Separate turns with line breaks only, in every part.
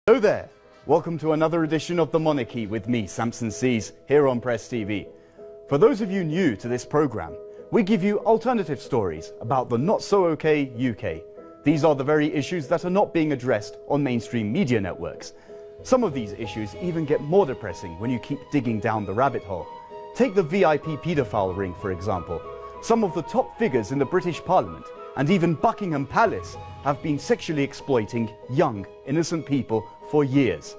Hello there, welcome to another edition of The Monarchy with me, Samson Sees, here on Press TV. For those of you new to this programme, we give you alternative stories about the not-so-okay UK. These are the very issues that are not being addressed on mainstream media networks. Some of these issues even get more depressing when you keep digging down the rabbit hole. Take the VIP paedophile ring, for example. Some of the top figures in the British Parliament and even Buckingham Palace have been sexually exploiting young, innocent people for years.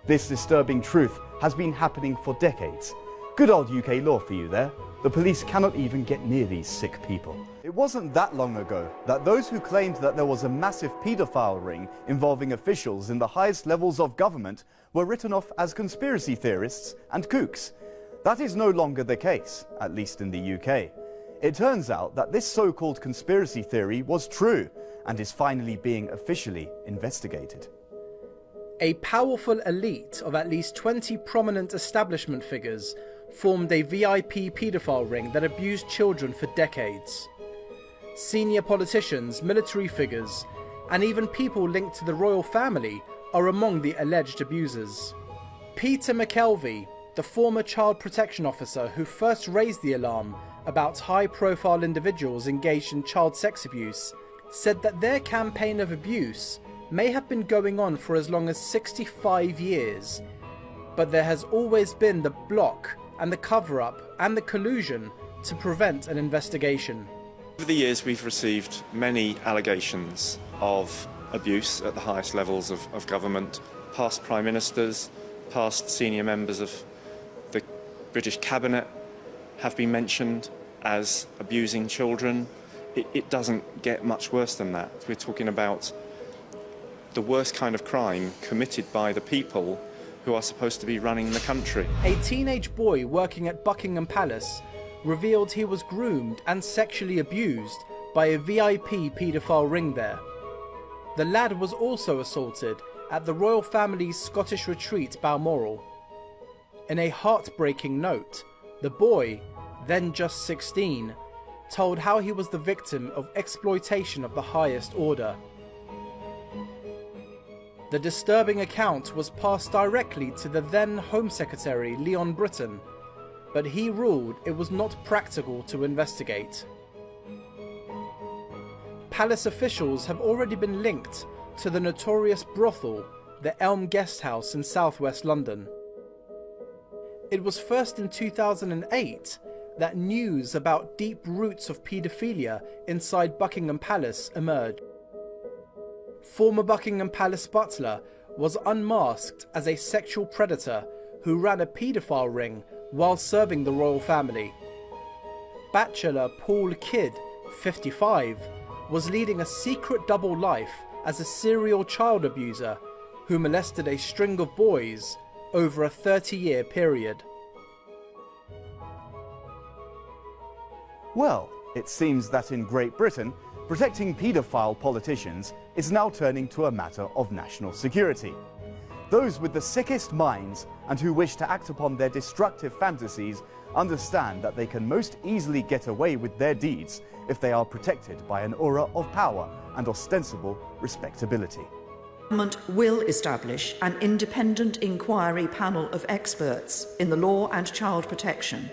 This disturbing truth has been happening for decades. Good old UK law for you there. The police cannot even get near these sick people. It wasn't that long ago that those who claimed that there was a massive paedophile ring involving officials in the highest levels of government were written off as conspiracy theorists and kooks. That is no longer the case, at least in the UK. It turns out that this so-called conspiracy theory was true and is finally being officially investigated.
A powerful elite of at least 20 prominent establishment figures formed a VIP paedophile ring that abused children for decades. Senior politicians, military figures, and even people linked to the royal family are among the alleged abusers. Peter McKelvey, the former child protection officer who first raised the alarm about high-profile individuals engaged in child sex abuse, said that their campaign of abuse may have been going on for as long as 65 years, but there has always been the block and the cover-up and the collusion to prevent an investigation.
Over the years we've received many allegations of abuse at the highest levels of government. Past Prime Ministers, past senior members of the British Cabinet have been mentioned as abusing children. It doesn't get much worse than that. We're talking about the worst kind of crime committed by the people who are supposed to be running the country.
A teenage boy working at Buckingham Palace revealed he was groomed and sexually abused by a VIP paedophile ring there. The lad was also assaulted at the royal family's Scottish retreat Balmoral. In a heartbreaking note, the boy, then just 16, told how he was the victim of exploitation of the highest order. The disturbing account was passed directly to the then Home Secretary Leon Britton, but he ruled it was not practical to investigate. Palace officials have already been linked to the notorious brothel, the Elm Guesthouse in southwest London. It was first in 2008 that news about deep roots of paedophilia inside Buckingham Palace emerged. Former Buckingham Palace butler was unmasked as a sexual predator who ran a paedophile ring while serving the royal family. Bachelor Paul Kidd, 55, was leading a secret double life as a serial child abuser who molested a string of boys over a 30-year period.
Well, it seems that in Great Britain, protecting paedophile politicians is now turning to a matter of national security. Those with the sickest minds and who wish to act upon their destructive fantasies understand that they can most easily get away with their deeds if they are protected by an aura of power and ostensible respectability.
The government will establish an independent inquiry panel of experts in the law and child protection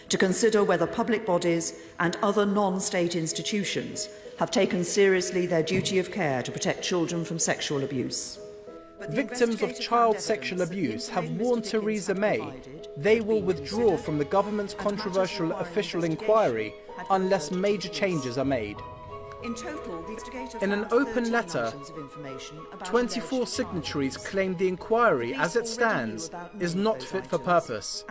to consider whether public bodies and other non-state institutions have taken seriously their duty of care to protect children from sexual abuse.
Victims of child sexual abuse have warned Theresa May they will withdraw from the government's controversial official inquiry unless major changes are made. In an open letter, 24 signatories claimed the inquiry as it stands is not fit for purpose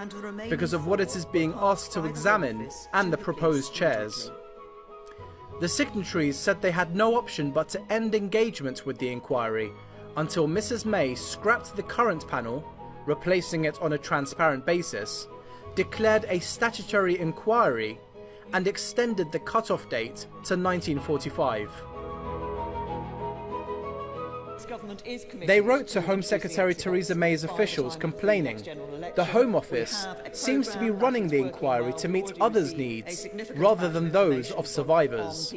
because of what it is being asked to examine and the proposed chairs. The signatories said they had no option but to end engagement with the inquiry until Mrs May scrapped the current panel, replacing it on a transparent basis, declared a statutory inquiry and extended the cut-off date to 1945. They wrote to Home Secretary Theresa May's officials complaining the Home Office seems to be running the inquiry to meet others' needs rather than those of survivors.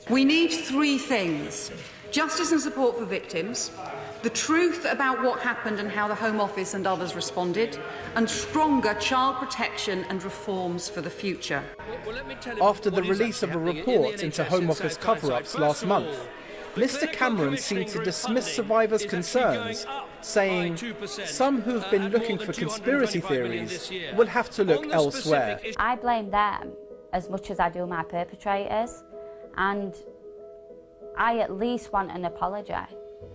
We need three things: justice and support for victims, the truth about what happened and how the Home Office and others responded, and stronger child protection and reforms for the future.
After the release of a report into Home Office cover-ups last month, Mr Cameron seemed to dismiss survivors' concerns, saying some who've been looking for conspiracy theories will have to look elsewhere.
I blame them as much as I do my perpetrators, and I at least want an apology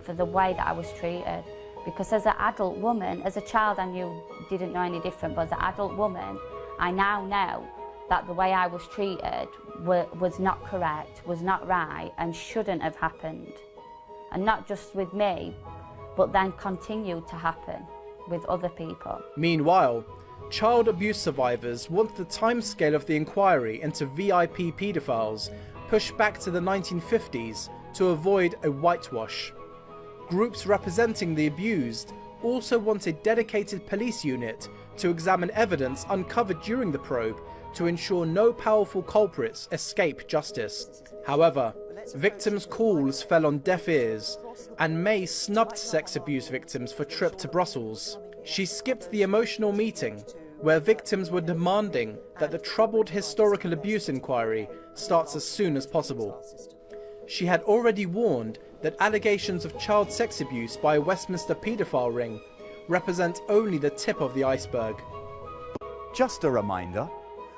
for the way that I was treated, because as an adult woman, as a child I knew didn't know any different, but as an adult woman I now know that the way I was treated was not correct, was not right, and shouldn't have happened. And not just with me, but then continued to happen with other people.
Meanwhile, child abuse survivors want the timescale of the inquiry into VIP paedophiles pushed back to the 1950s to avoid a whitewash. Groups representing the abused also want a dedicated police unit to examine evidence uncovered during the probe to ensure no powerful culprits escape justice. However, victims' calls fell on deaf ears, and May snubbed sex abuse victims for trip to Brussels. She skipped the emotional meeting where victims were demanding that the troubled historical abuse inquiry starts as soon as possible. She had already warned that allegations of child sex abuse by a Westminster paedophile ring represent only the tip of the iceberg.
Just a reminder,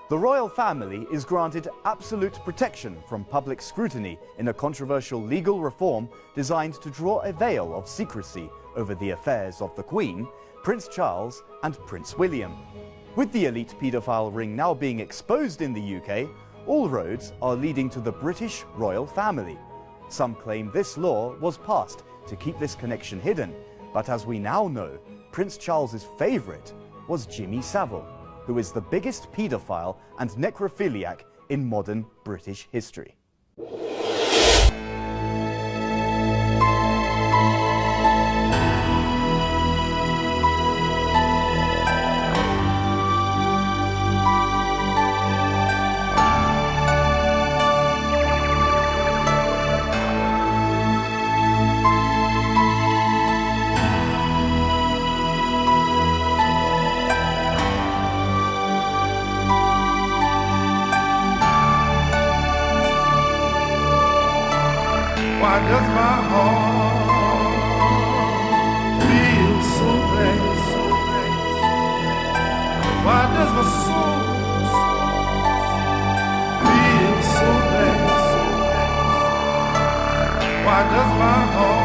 the royal family is granted absolute protection from public scrutiny in a controversial legal reform designed to draw a veil of secrecy over the affairs of the Queen, Prince Charles and Prince William. With the elite paedophile ring now being exposed in the UK, all roads are leading to the British royal family. Some claim this law was passed to keep this connection hidden, but as we now know, Prince Charles's favourite was Jimmy Savile, who is the biggest paedophile and necrophiliac in modern British history.
Why does my heart feel so bad? Why does my soul feel so bad? Why does my heart